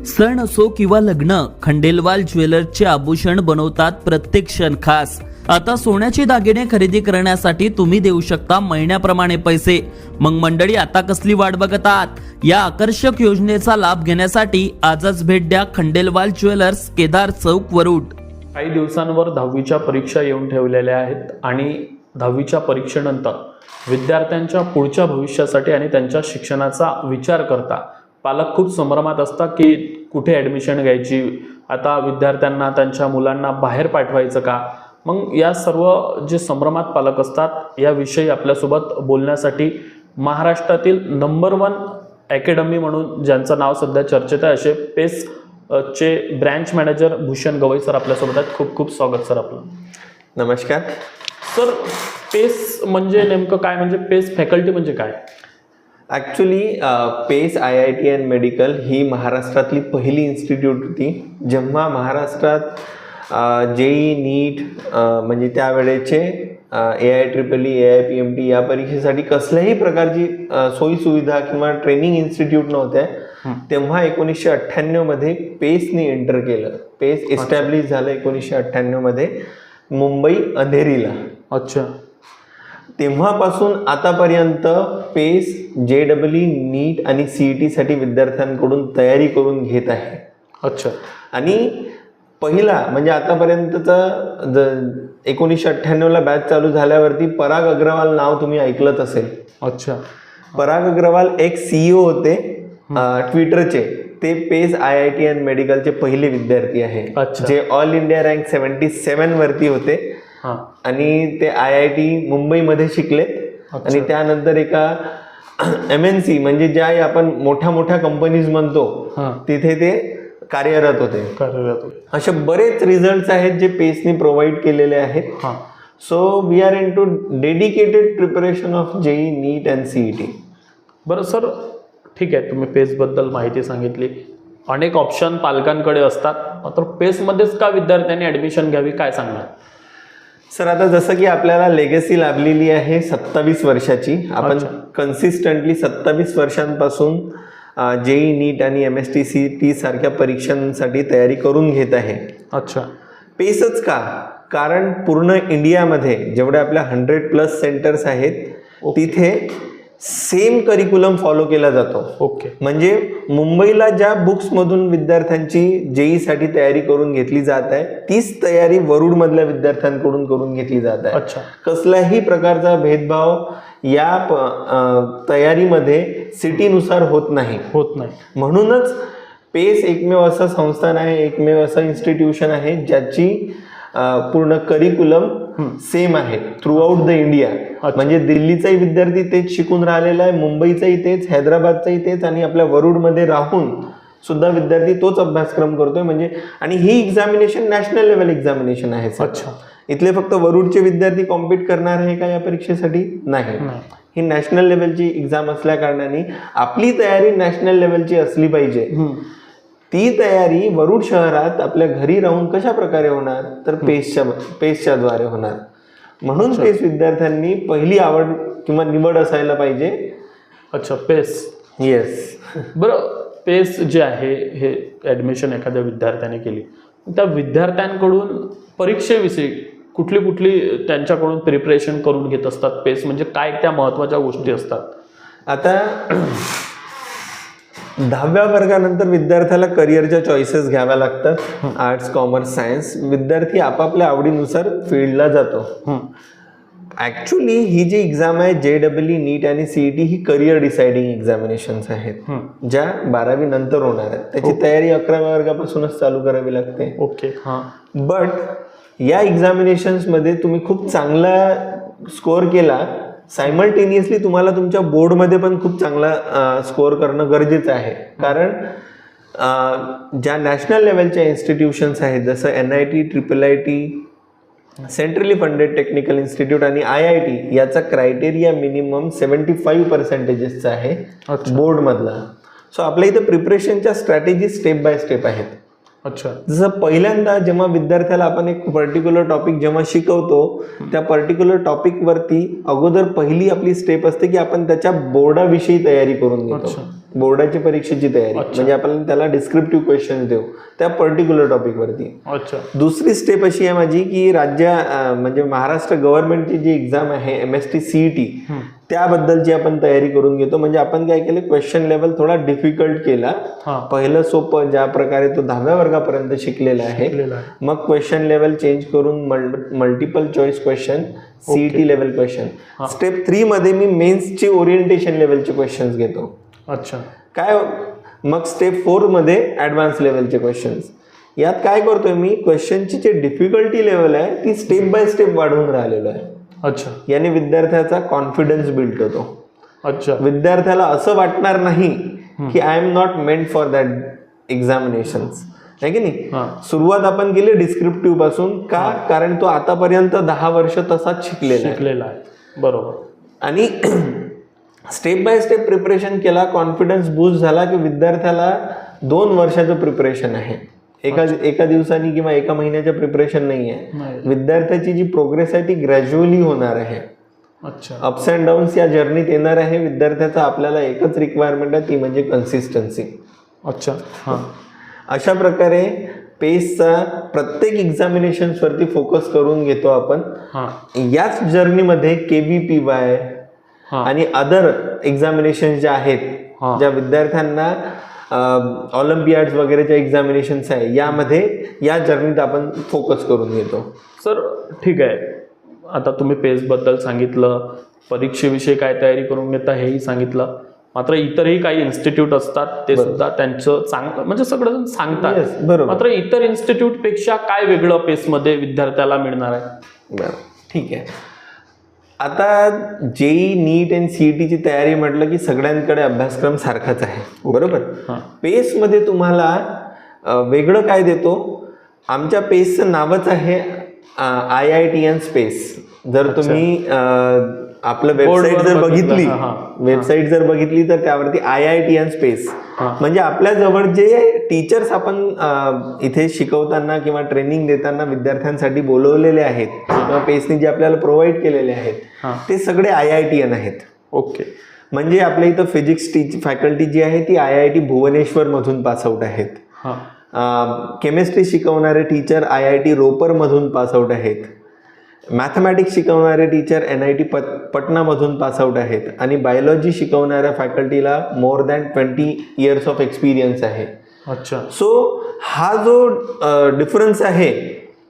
सण असो किंवा लग्न, खंडेलवाल ज्वेलर्सचे आभूषण बनवतात प्रत्येक क्षण खास. आता सोन्याचे दागिने खरेदी करण्यासाठी तुम्ही देऊ शकता महिन्याप्रमाणे पैसे. मग मंडळी, आता कसली वाट बघत आहात? या आकर्षक योजनेचा लाभ घेण्यासाठी आजच भेट द्या खंडेलवाल ज्वेलर्स, केदार चौक, वरुड. काही दिवसांवर 10वीच्या परीक्षा येऊन ठेवलेल्या आहेत आणि 10वीच्या परीक्षेनंतर विद्यार्थ्यांच्या पुढच्या भविष्यासाठी आणि त्यांच्या शिक्षणाचा विचार करता पालक खूप संभ्रमात असतात की कुठे ॲडमिशन घ्यायची, आता विद्यार्थ्यांना त्यांच्या मुलांना बाहेर पाठवायचं का. मग या सर्व जे संभ्रमात पालक असतात याविषयी आपल्यासोबत बोलण्यासाठी महाराष्ट्रातील नंबर 1 अकॅडमी म्हणून ज्यांचं नाव सध्या चर्चेत आहे असे पेस चे branch manager Bhushan Gavai sir आपल्यासोबत आहेत. खूप खूप स्वागत सर आपलं. नमस्कार सर. पेस म्हणजे नेमकं काय, म्हणजे पेस फॅकल्टी म्हणजे काय? Actually Pace IIT and medical ही महाराष्ट्रातली पहिली इन्स्टिट्यूट होती. जेव्हा महाराष्ट्रात JEE नीट म्हणजे त्यावेळेचे AIEEE AIPMT या परीक्षेसाठी कसल्याही प्रकारची सोयीसुविधा किंवा ट्रेनिंग इन्स्टिट्यूट नव्हत्या, तेव्हा 1998 मध्ये पेसने एंटर केलं. पेस एस्टॅब्लिश झालं 1998 मध्ये मुंबई अंधेरीला. अच्छा. तेव्हापासून आतापर्यंत पेस JEE नीट आणि CET साठी विद्यार्थ्यांकडून तयारी करून घेत आहे. अच्छा. आणि पहिला म्हणजे आतापर्यंतचा 1998 ला बॅच चालू झाल्यावरती पराग अग्रवाल नाव तुम्ही ऐकलंच असेल. अच्छा. पराग अग्रवाल एक CEO होते ट्विटरचे. ते पेस IIT अँड मेडिकलचे पहिले विद्यार्थी आहे. अच्छा. जे ऑल इंडिया रँक 77 वरती होते. आणि ते IIT मुंबईमध्ये शिकले. आणि त्यानंतर एका MNC म्हणजे ज्या आपण मोठ्या मोठ्या कंपनीज म्हणतो तिथे ते कार्यरत होते. असे बरेच रिझल्ट्स आहेत जे पेसने प्रोव्हाइड केलेले आहेत. So we are in to dedicated preparation of JEE NEET and CET. बरं सर, ठीक आहे, तुम्ही पेसबद्दल माहिती सांगितली. अनेक ऑप्शन पालकांकडे असतात, मात्र पेसमध्येच का विद्यार्थ्यांनी ॲडमिशन घ्यावी, काय सांगणार? सर, आता जसं की आपल्याला लेगसी लाभलेली आहे 27 वर्षाची. आपण कन्सिस्टंटली 27 वर्षांपासून JEE नीट आणि MST CET सारख्या परीक्षांसाठी तयारी करून घेत आहे. अच्छा. पेसच का? कारण पूर्ण इंडियामध्ये जेवढे आपल्या 100+ सेंटर्स आहेत तिथे सेम करिक्युलम फॉलो केला जातो. ओके. म्हणजे मुंबईला ज्या बुक्समधून विद्यार्थ्यांची JEE साठी तयारी करून घेतली जात आहे तीच तयारी वरुड मधल्या विद्यार्थ्यांकडून करून घेतली जात आहे. अच्छा. कसल्याही प्रकारचा भेदभाव या तयारीमध्ये सिटीनुसार होत नाही. म्हणूनच पेस एकमेव असं संस्थान आहे, एकमेव असं इन्स्टिट्यूशन आहे ज्याची पूर्ण करिक्युलम सेम आहे थ्रू आउट द इंडिया. म्हणजे दिल्लीचाही विद्यार्थी तेच शिकून राहिलेला आहे, मुंबईचाही तेच, हैदराबादचाही तेच, आणि आपल्या वरुडमध्ये राहून सुद्धा विद्यार्थी तोच अभ्यासक्रम करतोय. म्हणजे आणि ही एक्झामिनेशन नॅशनल लेवल एक्झामिनेशन आहे. अच्छा. इथले फक्त वरुडचे विद्यार्थी कॉम्पिट करणार आहे का या परीक्षेसाठी? नाही. ही नॅशनल लेवलची एक्झाम असल्या कारणाने आपली तयारी नॅशनल लेवलची असली पाहिजे. ती तयारी वरुड शहरात आपल्या घरी राहून कशा प्रकारे होणार? तर पेसच्या द्वारे होणार. म्हणून पेस विद्यार्थ्यांनी पहिली आवड किंवा निवड असायला पाहिजे. अच्छा. पेस. येस. बरं, पेस जे आहे हे ॲडमिशन एखाद्या विद्यार्थ्याने केली, त्या विद्यार्थ्यांकडून परीक्षेविषयी कुठली कुठली त्यांच्याकडून प्रिपरेशन करून घेत असतात पेस, म्हणजे काय त्या महत्त्वाच्या गोष्टी असतात? आता 10व्या वर्गानंतर विद्यार्थ्याला करिअरच्या चॉईसेस घ्याव्या लागतात. Arts, commerce, science. विद्यार्थी आपापल्या आवडीनुसार फील्डला जातो. ऍक्च्युली ही जी एक्झाम आहे JEE नीट आणि CET ही करिअर डिसाइडिंग एक्झामिनेशन्स आहेत ज्या 12वी नंतर होणार आहेत. त्याची तयारी 11व्या वर्गापासूनच चालू करावी लागते. ओके. बट या एक्झामिनेशन्स मध्ये तुम्ही खूप चांगला स्कोअर केला, सायमल्टेनियसली तुम्हाला तुमच्या बोर्डमध्ये पण खूप चांगला स्कोअर करणं गरजेचं आहे. कारण ज्या नॅशनल लेवलच्या इन्स्टिट्यूशन्स आहेत जसं NIT, IIIT, centrally funded technical institute आणि IIT याचा क्रायटेरिया मिनिमम 75% आहे बोर्डमधला. सो आपल्या इथं प्रिपरेशनच्या स्ट्रॅटेजी स्टेप बाय स्टेप आहेत. अच्छा. जसं पहिल्यांदा जेव्हा विद्यार्थ्याला आपण एक पर्टिक्युलर टॉपिक जेव्हा शिकवतो त्या पर्टिक्युलर टॉपिक वरती अगोदर पहिली आपली स्टेप असते की आपण त्याच्या बोर्डाविषयी तयारी करून घेतो. बोर्डाची परीक्षेची तयारी, म्हणजे आपण त्याला डिस्क्रिप्टिव्ह क्वेश्चन्स देऊ त्या पर्टिक्युलर टॉपिकवरती. अच्छा. दुसरी स्टेप अशी आहे माझी की म्हणजे महाराष्ट्र गव्हर्नमेंटची जी एक्झाम आहे MST CET त्याबद्दलची आपण तयारी करून घेतो. म्हणजे आपण काय केलं, क्वेश्चन लेवल थोडा डिफिकल्ट केला. पहिलं सोपं ज्या प्रकारे तो 10व्या वर्गापर्यंत शिकलेला आहे, मग क्वेश्चन लेवल चेंज करून multiple choice question, CET level question. Step 3 मध्ये मी मेन्सची ओरिएंटेशन लेवलचे क्वेश्चन्स घेतो. अच्छा. काय, मग स्टेप 4 मध्ये ऍडव्हान्स लेवलचे क्वेश्चन्स. यात काय करतोय मी, क्वेश्चनची जी डिफिकल्टी लेवल आहे ती स्टेप बाय स्टेप वाढवून राहिलेलो आहे. अच्छा. याने विद्यार्थ्याचा कॉन्फिडन्स बिल्ड होतो. अच्छा. विद्यार्थ्याला असं वाटणार नाही की I am not meant for that examinations, आहे की नाही. सुरुवात आपण केली डिस्क्रिप्टिव्ह पासून, का, कारण तो आतापर्यंत 10 वर्ष तसाच शिकलेला आहे. बरोबर. आणि स्टेप बाय स्टेप प्रिपरेशन केला, कॉन्फिडन्स बूस्ट झाला की विद्यार्थ्याला 2 वर्षाचं प्रिपरेशन आहे. एका दिवसानी किंवा एका महिन्याच्या प्रिपरेशन नाही आहे. विद्यार्थ्याची जी प्रोग्रेस आहे ती ग्रॅज्युअली होणार आहे. अच्छा. अप्स अँड डाऊन्स या जर्नीत येणार आहे. विद्यार्थ्याचा आपल्याला एकच रिक्वायरमेंट आहे, ती म्हणजे कन्सिस्टन्सी. अच्छा. अशा प्रकारे पेसचा प्रत्येक एक्झामिनेशन्स वरती फोकस करून घेतो आपण. याच जर्नीमध्ये KVPY आणि अदर एक्झामिनेशन ज्या आहेत, ज्या विद्यार्थ्यांना ऑलिम्पियाड्स वगैरेच्या एक्झामिनेशन्स आहे, यामध्ये या जर्नीत आपण फोकस करून घेतो. सर ठीक आहे, आता तुम्ही पेसबद्दल सांगितलं, परीक्षेविषयी काय तयारी करून घेता हेही सांगितलं. मात्र इतरही काही इन्स्टिट्यूट असतात, ते सुद्धा त्यांचं चांगलं म्हणजे सगळं सांगतात. बरोबर. मात्र इतर इन्स्टिट्यूट पेक्षा काय वेगळं पेसमध्ये विद्यार्थ्याला मिळणार आहे? बरं, ठीक आहे. आता JEE NEET आणि CETची तयारी म्हटलं की सगळ्यांकडे अभ्यासक्रम सारखाच आहे, बरोबर. पेसमध्ये तुम्हाला वेगळं काय देतो, आमच्या पेसचं नावच आहे IITian स्पेस. जर तुम्ही आपलं वेबसाईट जर बघितली तर त्यावरती IITian स्पेस म्हणजे आपल्या जवळ जे टीचर्स आपण इथे शिकवताना किंवा ट्रेनिंग देताना विद्यार्थ्यांसाठी बोलवलेले आहेत किंवा पेसने जे आपल्याला प्रोव्हाइड केलेले आहेत ते सगळे IITian आहेत. ओके. म्हणजे आपल्या इथं फिजिक्स फॅकल्टी जी आहे ती IIT भुवनेश्वर मधून पासआउट आहेत. केमिस्ट्री शिकवणारे टीचर IIT रोपर मधून पासआउट आहेत. मॅथमॅटिक्स शिकवणारे टीचर NIT पटनामधून पासआउट आहेत. आणि बायोलॉजी शिकवणाऱ्या फॅकल्टीला more than 20 years of experience आहे. अच्छा. सो हा जो डिफरन्स आहे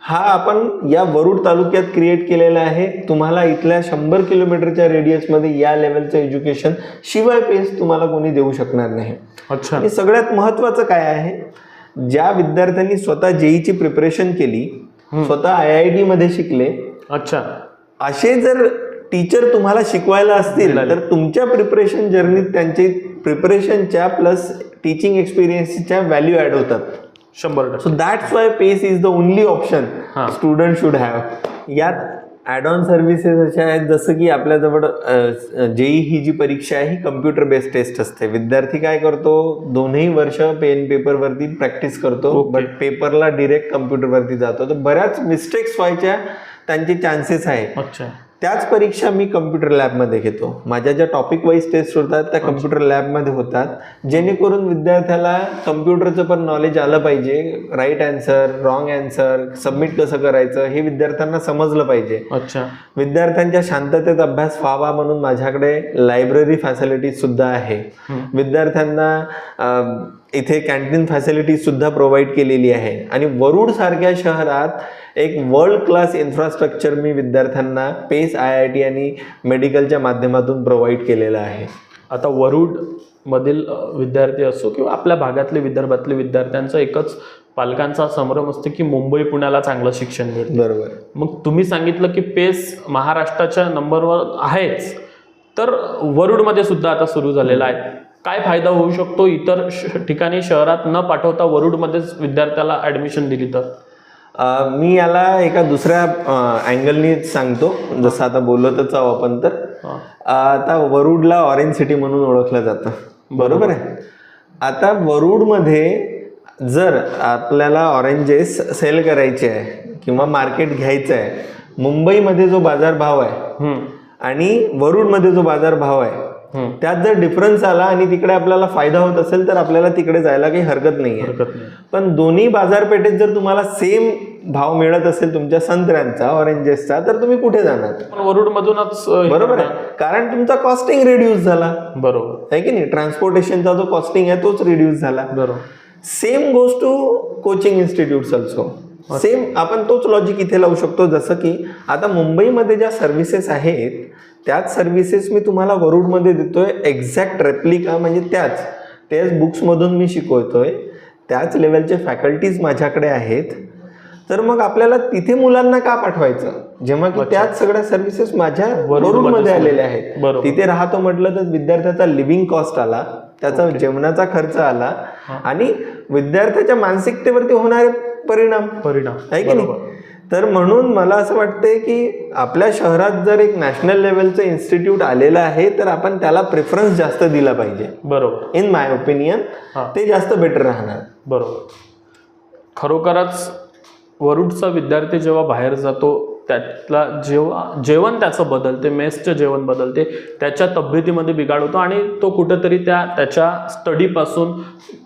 हा आपण या वरुड तालुक्यात क्रिएट केलेला आहे. तुम्हाला इथल्या 100 किलोमीटरच्या रेडियसमध्ये या लेवलचं एज्युकेशन शिवाय पेस तुम्हाला कोणी देऊ शकणार नाही. अच्छा. आणि सगळ्यात महत्त्वाचं काय आहे, ज्या विद्यार्थ्यांनी स्वतः JEEची प्रिपरेशन केली, स्वतः IIT मध्ये शिकले, अच्छा, असे जर टीचर तुम्हाला शिकवायला असतील तर तुमच्या प्रिपरेशन जर्नीत त्यांचे प्रिपरेशनच्या प्लस टीचिंग एक्सपिरियन्सच्या व्हॅल्यू ऍड होतात. 100%. So that's why PACE is the only option student should have. यात ॲड ऑन सर्व्हिसेस अशा आहेत जसं की आपल्याजवळ JEE ही जी परीक्षा आहे ही कम्प्युटर बेस्ड टेस्ट असते. विद्यार्थी काय करतो, 2 वर्ष पेन पेपरवरती प्रॅक्टिस करतो, बट पेपरला डिरेक्ट कम्प्युटरवरती जातो, तर बऱ्याच मिस्टेक्स व्हायच्या त्यांचे चान्सेस आहे. अच्छा. त्याच परीक्षा मी कम्प्युटर लॅबमध्ये घेतो. माझ्या ज्या टॉपिक वाईज टेस्ट होतात त्या कम्प्युटर लॅबमध्ये होतात, जेणेकरून विद्यार्थ्याला कम्प्युटरचं पण नॉलेज आलं पाहिजे. Right answer, wrong answer, submit कसं करायचं हे विद्यार्थ्यांना समजलं पाहिजे. अच्छा. विद्यार्थ्यांच्या शांततेत अभ्यास व्हावा म्हणून माझ्याकडे लायब्ररी फॅसिलिटीज सुद्धा आहे. विद्यार्थ्यांना इथे कॅन्टीन फॅसिलिटीज सुद्धा प्रोव्हाइड केलेली आहे. आणि वरुड सारख्या शहरात एक वर्ल्ड क्लास इन्फ्रास्ट्रक्चर मी विद्यार्थ्यांना पेस IIT आणि मेडिकलच्या माध्यमातून प्रोव्हाइड केलेलं आहे. आता वरुड मधील विद्यार्थी असो किंवा आपल्या भागातले विदर्भातले विद्यार्थ्यांचा एकच पालकांचा संभ्रम असतो की मुंबई पुण्याला चांगलं शिक्षण मिळतं. बरोबर. मग तुम्ही सांगितलं की पेस महाराष्ट्राच्या नंबरवर आहेच, तर वरुडमध्ये सुद्धा आता सुरू झालेला आहे. काय फायदा होऊ शकतो इतर ठिकाणी शहरात न पाठवता वरुडमध्येच विद्यार्थ्याला ऍडमिशन दिली तर? मी याला एका दुसऱ्या अँगलनी सांगतो, जसं आता बोलतच आहोत आपण. तर आता वरुडला ऑरेंज सिटी म्हणून ओळखलं जातं, बरोबर आहे. आता वरुडमध्ये जर आपल्याला ऑरेंजेस सेल करायचे आहे किंवा मार्केट घ्यायचं आहे, मुंबईमध्ये जो बाजारभाव आहे आणि वरुडमध्ये जो बाजारभाव आहे त्यात जर डिफरन्स आला आणि तिकडे आपल्याला फायदा होत असेल तर आपल्याला तिकडे जायला काही हरकत नाहीये. पण दोन्ही बाजारपेठेत जर तुम्हाला सेम भाव मिळत असेल तुमच्या संत्र्यांचा, ऑरेंजेसचा, तर तुम्ही कुठे जाणार? वरुड मधूनच. बरोबर आहे, कारण तुमचा कॉस्टिंग रिड्यूस झाला. बरोबर आहे की नाही? ट्रान्सपोर्टेशनचा जो कॉस्टिंग आहे तोच रिड्यूस झाला. बरोबर. सेम गोष्ट to coaching institutes also. Same आपण तोच लॉजिक इथे लावू शकतो. जसं की आता मुंबईमध्ये ज्या सर्व्हिसेस आहेत त्याच सर्व्हिसेस मी तुम्हाला वरुडमध्ये देतोय, एक्झॅक्ट रेप्लिका, म्हणजे त्याच बुक्समधून मी शिकवतोय, त्याच लेवलचे फॅकल्टीज माझ्याकडे आहेत. तर मग आपल्याला तिथे मुलांना का पाठवायचं जेव्हा की त्याच सगळ्या सर्व्हिसेस माझ्या वरुडमध्ये आलेल्या आहेत. तिथे राहतो म्हटलं तर विद्यार्थ्याचा लिव्हिंग कॉस्ट आला, त्याचा जेवणाचा खर्च आला आणि विद्यार्थ्याच्या मानसिकतेवरती होणारे परिणाम आहे की नाही? तर म्हणून मला असं वाटतंय की आपल्या शहरात जर एक नॅशनल लेवलचं इन्स्टिट्यूट आलेलं आहे तर आपण त्याला प्रेफरन्स जास्त दिला पाहिजे. बरोबर. इन माय ओपिनियन ते जास्त बेटर राहणार. बरोबर. खरोखरच वरुडचा विद्यार्थी जेव्हा बाहेर जातो त्यातला जेवण त्याचं बदलते, मेसचं जेवण बदलते, त्याच्या तब्येतीमध्ये बिघाड होतो आणि तो कुठेतरी त्याच्या स्टडीपासून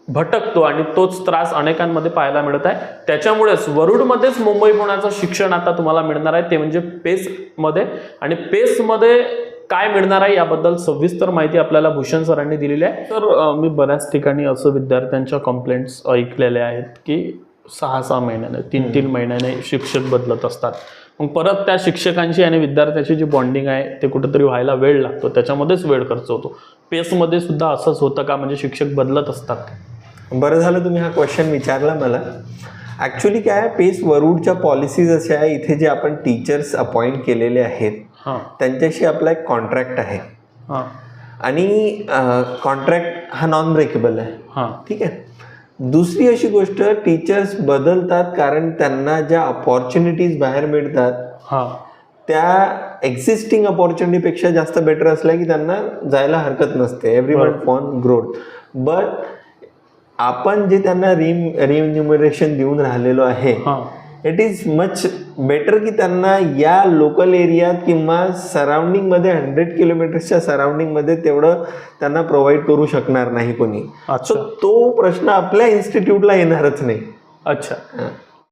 भटकतो आणि तोच त्रास अनेकांमध्ये पाहायला मिळत आहे. त्याच्यामुळेच वरुडमध्येच मुंबई पुण्याचं शिक्षण आता तुम्हाला मिळणार आहे, ते म्हणजे पेसमध्ये. आणि पेसमध्ये काय मिळणार आहे याबद्दल सविस्तर माहिती आपल्याला भूषण सरांनी दिलेली आहे. तर मी बऱ्याच ठिकाणी असं विद्यार्थ्यांच्या कंप्लेंट्स ऐकलेल्या आहेत की 6-6 महिन्याने 3-3 महिन्याने शिक्षक बदलत असतात. मग परत त्या शिक्षकांची आणि विद्यार्थ्याची जी बॉन्डिंग आहे ते कुठेतरी व्हायला वेळ लागतो, त्याच्यामध्येच वेळ खर्च होतो. पेसमध्ये सुद्धा असंच होतं का, म्हणजे शिक्षक बदलत असतात? बरं झालं तुम्ही हा क्वेश्चन विचारला मला. ॲक्च्युली काय आहे, पेस वरुडच्या पॉलिसीज अशा आहे, इथे जे आपण टीचर्स अपॉइंट केलेले आहेत त्यांच्याशी आपला एक कॉन्ट्रॅक्ट आहे आणि कॉन्ट्रॅक्ट हा नॉन ब्रेकेबल आहे. ठीक आहे. दुसरी अशी गोष्ट, टीचर्स बदलतात कारण त्यांना ज्या अपॉर्च्युनिटीज बाहेर मिळतात त्या एक्झिस्टिंग अपॉर्च्युनिटीपेक्षा जास्त बेटर असल्या की त्यांना जायला हरकत नसते. एव्हरीवन फॉन ग्रोथ. बट आपण जे त्यांना रिन्युमरेशन देऊन राहिलेलो आहे, इट इज मच बेटर की त्यांना या लोकल एरियात किंवा सराउंडिंगमध्ये 100 किलोमीटर्सच्या सराउंडिंगमध्ये तेवढं त्यांना प्रोव्हाइड करू शकणार नाही कोणी. सो तो प्रश्न आपल्या इन्स्टिट्यूटला येणारच नाही. अच्छा.